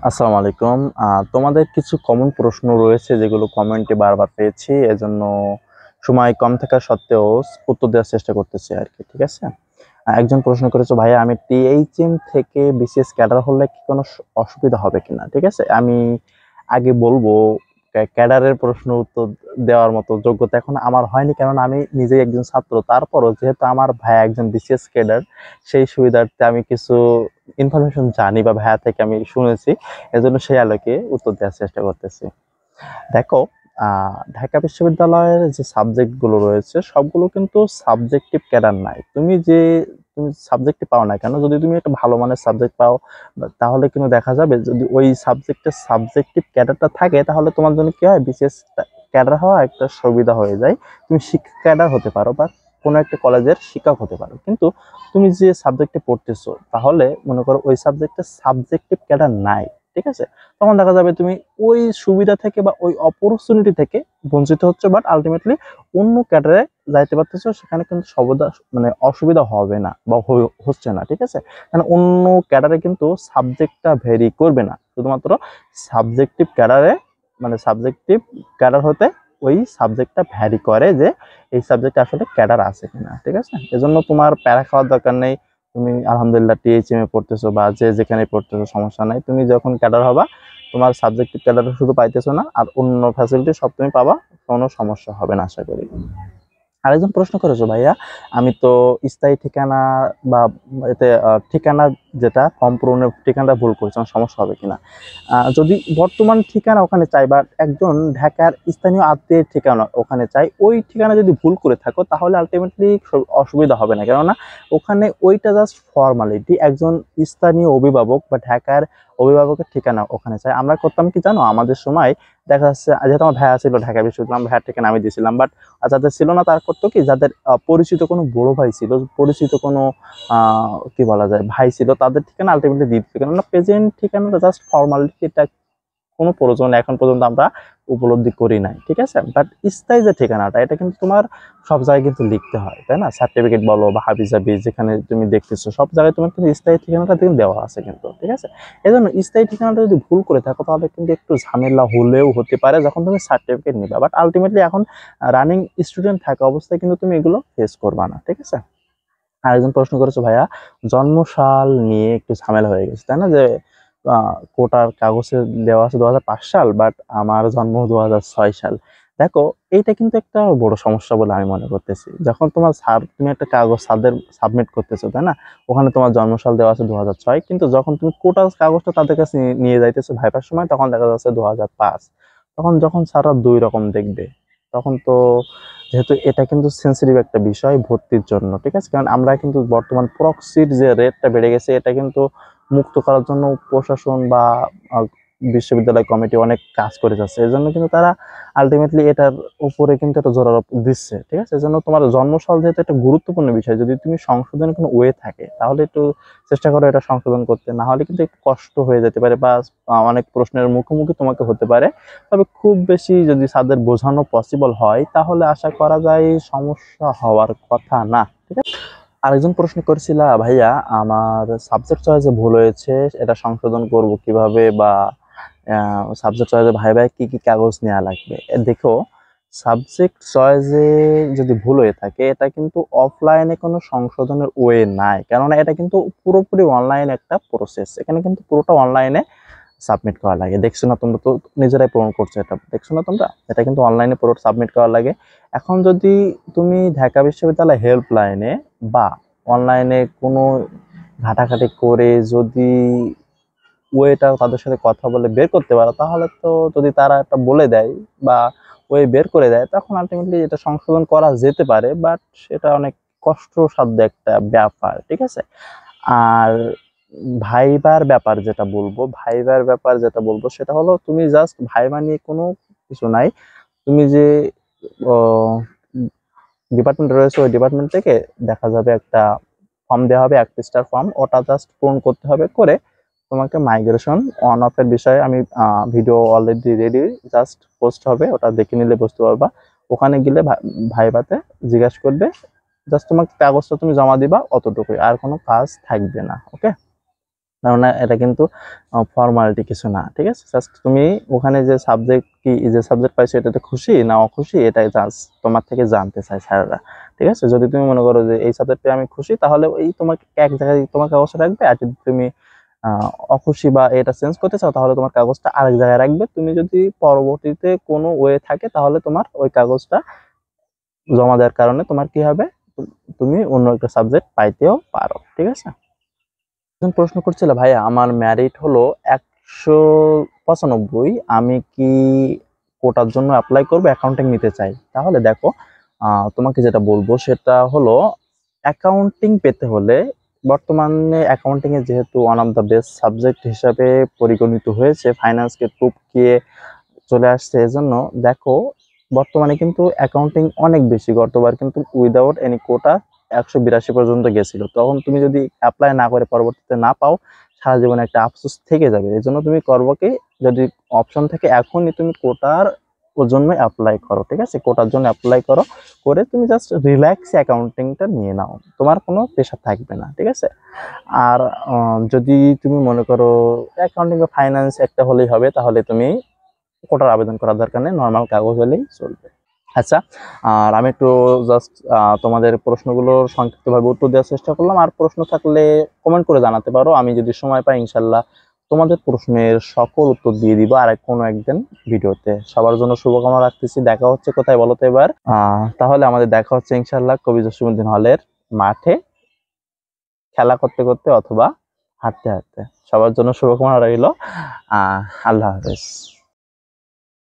আসসালামু আলাইকুম। তোমাদের কিছু কমন প্রশ্ন রয়েছে যেগুলো কমেন্টে বারবার পেয়েছি, এজন্য সময় কম থাকা সত্ত্বেও উত্তর দেওয়ার চেষ্টা করতেছি আর কি। ঠিক আছে। একজন প্রশ্ন করেছে, ভাইয়া আমি টিএইচএম থেকে বিসিএস ক্যাডার হলে কি কোনো অসুবিধা হবে কিনা। ঠিক আছে, আমি আগে বলবো ক্যাডারের প্রশ্ন উত্তর দেওয়ার মতো যোগ্যতা এখন আমার হয়নি, কারণ আমি নিজেই একজন ছাত্র। তারপরও যেহেতু আমার ভাইয়া একজন বিসিএস ক্যাডার, সেই সুবিধার্থে আমি কিছু ইনফরমেশন জানি বা ভাইয়া থেকে আমি শুনেছি, এজন্য সেই আলোকে উত্তর দেওয়ার চেষ্টা করতেছি। দেখো, ঢাকা বিশ্ববিদ্যালয়ের যে সাবজেক্টগুলো রয়েছে সবগুলো কিন্তু সাবজেক্টিভ ক্যাডার নাই। তুমি সাবজেক্টে পাও না কেন, যদি তুমি একটা ভালো মানের সাবজেক্ট পাও তাহলে কিন্তু দেখা যাবে যদি ওই সাবজেক্টের সাবজেক্টিভ ক্যাডারটা থাকে তাহলে তোমার জন্য কি হয়, বিসিএস ক্যাডার হওয়া একটা সুবিধা হয়ে যায়। তুমি শিক্ষক ক্যাডার হতে পারো বা কোনো একটা কলেজের শিক্ষক হতে পারো, কিন্তু তুমি যে সাবজেক্টে পড়তেছো তাহলে মনে করো ওই সাবজেক্টের সাবজেক্টিভ ক্যাডার নাই। ঠিক আছে, তখন দেখা যাবে তুমি ওই সুবিধা থেকে বা ওই অপরচুনিটি থেকে বঞ্চিত হচ্ছে, বাট আলটিমেটলি অন্য ক্যাডারে যাইতে পারতেছো, সেখানে কিন্তু সবদা মানে অসুবিধা হবে না বা হচ্ছে না। ঠিক আছে, কারণ অন্য ক্যাডারে কিন্তু সাবজেক্টটা ভেরি করবে না, শুধুমাত্র সাবজেক্টিভ ক্যাডারে মানে সাবজেক্টিভ ক্যাডার হতে ওই সাবজেক্টটা ভ্যারি করে যে এই সাবজেক্টে আসলে ক্যাডার আছে কিনা। ঠিক আছে, এজন্য তোমার প্যারা খাওয়ার দরকার নেই। তুমি আলহামদুলিল্লাহ টিএইচএম এ পড়তেছো বা যে যেখানে পড়তেছো সমস্যা নাই, তুমি যখন ক্যাডার হবা তোমার সাবজেক্টিভ ক্যাডার শুধু পাইতেছো না, আর অন্য ফ্যাসিলিটি সব তুমি পাবা, কোনো সমস্যা হবে না আশা করি। আরেকজন প্রশ্ন করেছো, ভাইয়া আমি তো স্থায়ী ঠিকানা বা এতে ঠিকানা যেটা ফর্ম পূরণের ঠিকানাটা ভুল করেছি, আমার সমস্যা হবে কিনা। যদি বর্তমান ঠিকানা ওখানে চাই বা একজন ঢাকার স্থানীয় আত্মীয়ের ঠিকানা ওখানে চাই, ওই ঠিকানা যদি ভুল করে থাকো তাহলে আলটিমেটলি অসুবিধা হবে না, কেননা ওখানে ওইটা জাস্ট ফর্মালিটি। একজন স্থানীয় অভিভাবক বা ঢাকার অভিভাবকের ঠিকানা ওখানে চাই। আমরা করতাম কি জানো, আমাদের সময় দেখা যাচ্ছে যেহেতু আমার ভাইয়া ছিল ঢাকা বিশ্ববিদ্যালয়, ভাইয়ার ঠিকানা আমি দিয়েছিলাম, বাট যাদের ছিল না তারা করতো কি, যাদের পরিচিত কোনো বড় ভাই ছিল, পরিচিত কোনো কি বলা যায় ভাই ছিল, তাদের ঠিকানা আলটিমেটলি দিয়ে দিত, কেননা প্রেজেন্ট ঠিকানাটা জাস্ট ফর্মালিটি, এটা কোনো প্রয়োজন এখন পর্যন্ত আমরা উপলব্ধি করি নাই। ঠিক আছে, বাট স্থায়ী যে ঠিকানাটা এটা কিন্তু তোমার সব জায়গায় কিন্তু লিখতে হয়, তাই না? সার্টিফিকেট বলো বা হাবিজাবি যেখানে তুমি দেখতেছো সব জায়গায় তোমার কিন্তু স্থায়ী ঠিকানাটা কিন্তু দেওয়া আছে কিন্তু। ঠিক আছে, এই জন্য স্থায়ী ঠিকানাটা যদি ভুল করে থাকো তাহলে কিন্তু একটু ঝামেলা হলেও হতে পারে যখন তুমি সার্টিফিকেট নিবা, বাট আলটিমেটলি এখন রানিং স্টুডেন্ট থাকা অবস্থায় কিন্তু তুমি এগুলো ফেস করবা না। ঠিক আছে। আরেকজন প্রশ্ন করেছো, ভাইয়া জন্মসাল নিয়ে একটু ঝামেলা হয়ে গেছে, তাই না? যে কোটার কাগজে দেওয়া আছে 2005 সাল, বাট আমার জন্ম 2006 সাল। দেখো, এইটা কিন্তু একটা বড় সমস্যা বলে আমি মনে করতেছি। যখন তোমার স্যার তুমি একটা কাগজ স্যারদের সাবমিট করতেছো, তাই না? ওখানে তোমার জন্মসাল দেওয়া আছে 2006, কিন্তু যখন তুমি কোটার কাগজটা তাদের কাছে নিয়ে যাইতেছো ভাইবার সময়, তখন দেখা যাচ্ছে 2005। তখন যখন স্যাররা দুই রকম দেখবে, তখন তো যেহেতু এটা কিন্তু সেন্সিটিভ একটা বিষয় ভর্তির জন্য। ঠিক আছে, কারণ আমরা কিন্তু বর্তমান প্রক্সির যে রেটটা বেড়ে গেছে এটা কিন্তু মুক্ত করার জন্য প্রশাসন বা আহ, বিশ্ববিদ্যালয় কমিটি অনেক কাজ করে যাচ্ছে। এই জন্য কিন্তু তারা আলটিমেটলি এটার উপরে কিন্তু একটা জোর আরোপ দিচ্ছে। ঠিক আছে, এই জন্য তোমার জন্মসাল যেহেতু একটা গুরুত্বপূর্ণ বিষয়, যদি তুমি সংশোধনের কোনো ওয়ে থাকে তাহলে একটু চেষ্টা করো এটা সংশোধন করতে, না হলে কিন্তু একটু কষ্ট হয়ে যেতে পারে বা অনেক প্রশ্নের মুখোমুখি তোমাকে হতে পারে। তবে খুব বেশি যদি তাদের বোঝানো পসিবল হয় তাহলে আশা করা যায় সমস্যা হওয়ার কথা না। ঠিক আছে। আরেকজন প্রশ্ন করেছিল, ভাইয়া আমার সাবজেক্ট চয়েসে ভুল হয়েছে, এটা সংশোধন করব কিভাবে, বা সাবজেক্ট চয়েসে ভাই ভাই কি কি কাগজ নেওয়া লাগবে। দেখো, সাবজেক্ট চয়েসে যদি ভুল হয়ে থাকে এটা কিন্তু অফলাইনে কোনো সংশোধনের ওয়ে নাই, কেননা এটা কিন্তু পুরোপুরি অনলাইন একটা প্রসেস। এখানে কিন্তু পুরোটা অনলাইনে সাবমিট করা লাগে। দেখছো না, তোমরা তো নিজেরাই পূরণ করছো, এটা দেখছো না তোমরা, এটা কিন্তু অনলাইনে পুরো সাবমিট করা লাগে। এখন যদি তুমি ঢাকা বিশ্ববিদ্যালয় হেল্পলাইনে বা অনলাইনে কোনো ঘাটাঘাটি করে যদি ওয়েটা তাদের সাথে কথা বলে বের করতে পারো, তাহলে তো যদি তারা একটা বলে দেয় বা ওয়ে বের করে দেয় তখন আলটিমেটলি এটা সংশোধন করা যেতে পারে, বাট সেটা অনেক কষ্টসাধ্য একটা ব্যাপার। ঠিক আছে। আর ভাইবার ব্যাপার যেটা বলবো সেটা হলো, তুমি জাস্ট ভাইবা নিয়ে কোনো কিছু নাই। তুমি যে ডিপার্টমেন্ট রয়েছে ওই ডিপার্টমেন্ট থেকে দেখা যাবে একটা ফর্ম দেওয়া হবে, 1 পৃষ্ঠার ফর্ম, ওটা জাস্ট পূরণ করতে হবে। করে তোমাকে মাইগ্রেশন অন অফ এর বিষয়ে আমি video already ready, just post হবে, ওটা দেখে নিলে বুঝতে পারবা। ওখানে গেলে ভাইবাতে জিজ্ঞাসা করবে, জাস্ট তোমাকে কাগজটা তুমি জমা দিবা, অতটুকুই, আর কোনো কাজ থাকবে না। ওকে। না, এটা কিন্তু ফর্মালিটি কিছু না, ঠিক আছে? জাস্ট তুমি ওখানে যে সাবজেক্ট কি, যে সাবজেক্ট পাইছো এটাতে খুশি না অখুশি, এটাই জাস্ট তোমার থেকে জানতে চাই স্যাররা, ঠিক আছে? যদি তুমি মনে করো যে এই সাবজেক্টে আমি খুশি, তাহলে ওই তোমাকে এক জায়গায় তোমার কাগজটা রাখবে। আর যদি তুমি অখুশি বা এটা চেঞ্জ করতে চাও, তাহলে তোমার কাগজটা আরেক জায়গায় রাখবে। তুমি যদি পরবর্তীতে কোনো ওয়ে থাকে, তাহলে তোমার ওই কাগজটা জমা দেওয়ার কারণে তোমার কি হবে, তুমি অন্য একটা সাবজেক্ট পাইতেও পারো, ঠিক আছে? একজন প্রশ্ন করছিল, ভাইয়া আমার ম্যারিট হলো 195, আমি কি কোটার জন্য অ্যাপ্লাই করবো, অ্যাকাউন্টিং নিতে চাই? তাহলে দেখো, তোমাকে যেটা বলবো সেটা হলো, অ্যাকাউন্টিং পেতে হলে বর্তমানে অ্যাকাউন্টিং এ যেহেতু one of the best subject হিসাবে পরিগণিত হয়েছে, ফাইন্যান্সকে টপকিয়ে চলে আসছে, এজন্য দেখো বর্তমানে কিন্তু অ্যাকাউন্টিং অনেক বেশি। গতবার কিন্তু উইদাউট এনি কোটা 182 পর্যন্ত গেছিল। তখন তুমি যদি অ্যাপ্লাই না করে পরবর্তীতে না পাও, সারা জীবনে একটা আফসোস থেকে যাবে। এই জন্য তুমি করবো কি, যদি অপশন থাকে এখনই তুমি কোটার ওর জন্য অ্যাপ্লাই করো, ঠিক আছে? কোটার জন্য অ্যাপ্লাই করো, করে তুমি জাস্ট রিল্যাক্স অ্যাকাউন্টিংটা নিয়ে নাও, তোমার কোনো প্রেশার থাকবে না, ঠিক আছে? আর যদি তুমি মনে করো অ্যাকাউন্টিং বা ফাইন্যান্স একটা হলেই হবে, তাহলে তুমি কোটার আবেদন করার দরকার নেই, নর্মাল কাগজ হলেই চলবে। আচ্ছা, আর আমি একটু জাস্ট তোমাদের প্রশ্নগুলোর সংক্ষিপ্তভাবে উত্তর দেওয়ার চেষ্টা করলাম। আর প্রশ্ন থাকলে কমেন্ট করে জানাতে পারো, আমি যদি সময় পাই ইনশাল্লাহ তোমাদের প্রশ্নের সকল উত্তর দিয়ে দিব আর কোনো একদিন ভিডিওতে। সবার জন্য শুভকামনা রাখতেছি। দেখা হচ্ছে কোথায় বলো তো এবার? তাহলে আমাদের দেখা হচ্ছে ইনশাল্লাহ কবি জসিমউদ্দিন হলের মাঠে, খেলা করতে করতে অথবা হাঁটতে হাঁটতে। সবার জন্য শুভকামনা রইল। আল্লাহ হাফেজ।